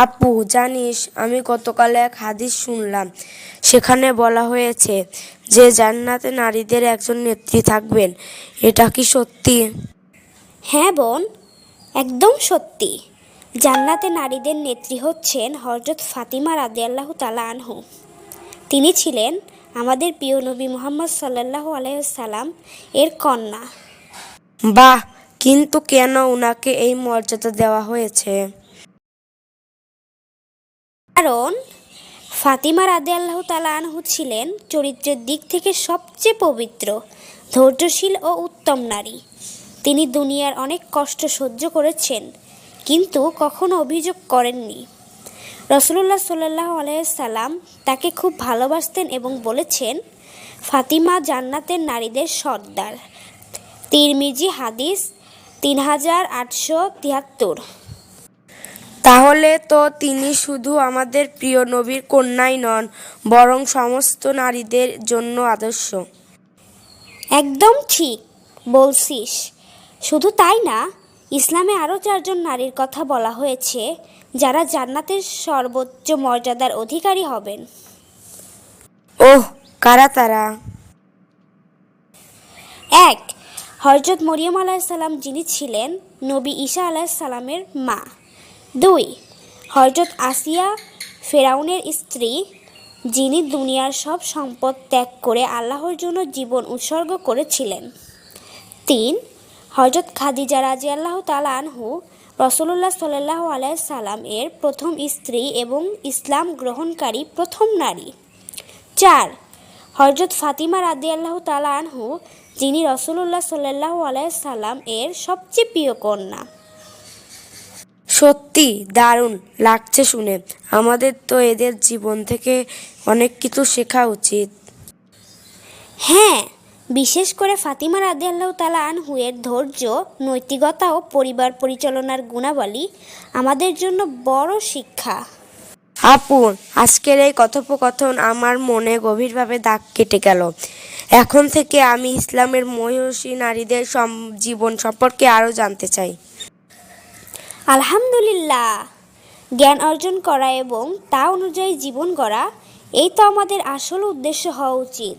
আপু জানিস, আমি গতকাল এক হাদিস শুনলাম। সেখানে বলা হয়েছে যে জান্নাতে নারীদের একজন নেত্রী থাকবেন। এটা কি সত্যি? হ্যাঁ বোন, একদম সত্যি। জান্নাতে নারীদের নেত্রী হচ্ছেন হযরত ফাতিমা রাদিয়াল্লাহু তাআলা আনহু। তিনি ছিলেন আমাদের প্রিয় নবী মুহাম্মদ সাল্লাল্লাহু আলাইহি ওয়াসাল্লাম এর কন্যা। বাহ, কিন্তু কেন উনাকে এই মর্যাদা দেওয়া হয়েছে? কারণ ফাতিমা রাদিয়াল্লাহু তাআলা আনহু ছিলেন চরিত্রের দিক থেকে সবচেয়ে পবিত্র, ধৈর্যশীল ও উত্তম নারী। তিনি দুনিয়ার অনেক কষ্ট সহ্য করেছেন, কিন্তু কখনো অভিযোগ করেননি। রাসূলুল্লাহ সাল্লাল্লাহু আলাইহি সাল্লাম তাকে খুব ভালোবাসতেন এবং বলেছেন, ফাতিমা জান্নাতের নারীদের সর্দার। তিরমিজি হাদিস 3873। তাহলে তো তিনি শুধু আমাদের প্রিয় নবীর কন্যাই নন, বরং সমস্ত নারীদের জন্য আদর্শ। একদম ঠিক বলছিস। শুধু তাই না, ইসলামে আরও 4জন নারীর কথা বলা হয়েছে যারা জান্নাতের সর্বোচ্চ মর্যাদার অধিকারী হবেন। ওহ, কারা তারা? 1. হযরত মরিয়ম আলাইহিস সালাম, যিনি ছিলেন নবী ঈসা আলাইহিস সালামের মা। 2. হযরত আসিয়া, ফেরাউনের স্ত্রী, যিনি দুনিয়ার সব সম্পদ ত্যাগ করে আল্লাহর জন্য জীবন উৎসর্গ করেছিলেন। 3. হযরত খাদিজা রাদিয়াল্লাহু তাআলা আনহু, রাসূলুল্লাহ সাল্লাল্লাহু আলাইহি সাল্লাম এর প্রথম স্ত্রী এবং ইসলাম গ্রহণকারী প্রথম নারী। 4. হযরত ফাতিমা রাদিয়াল্লাহু তাআলা আনহু, যিনি রাসূলুল্লাহ সাল্লাল্লাহু আলাইহি সাল্লাম এর সবচেয়ে প্রিয় কন্যা। সত্যি দারুণ লাগছে শুনে। আমাদের তো এদের জীবন থেকে অনেক কিছু শেখা উচিত। হ্যাঁ, বিশেষ করে ফাতিমা রাদিয়াল্লাহু তাআলা আনহু এর ধৈর্য, নৈতিকতা ও পরিবার পরিচালনার গুণাবলী আমাদের জন্য বড় শিক্ষা। আপু, আজকের এই কথোপকথন আমার মনে গভীরভাবে দাগ কেটে গেল। এখন থেকে আমি ইসলামের মহিষী নারীদের জীবন সম্পর্কে আরও জানতে চাই। আলহামদুলিল্লাহ, জ্ঞান অর্জন করা এবং তা অনুযায়ী জীবন গড়া, এই তো আমাদের আসল উদ্দেশ্য হওয়া উচিত।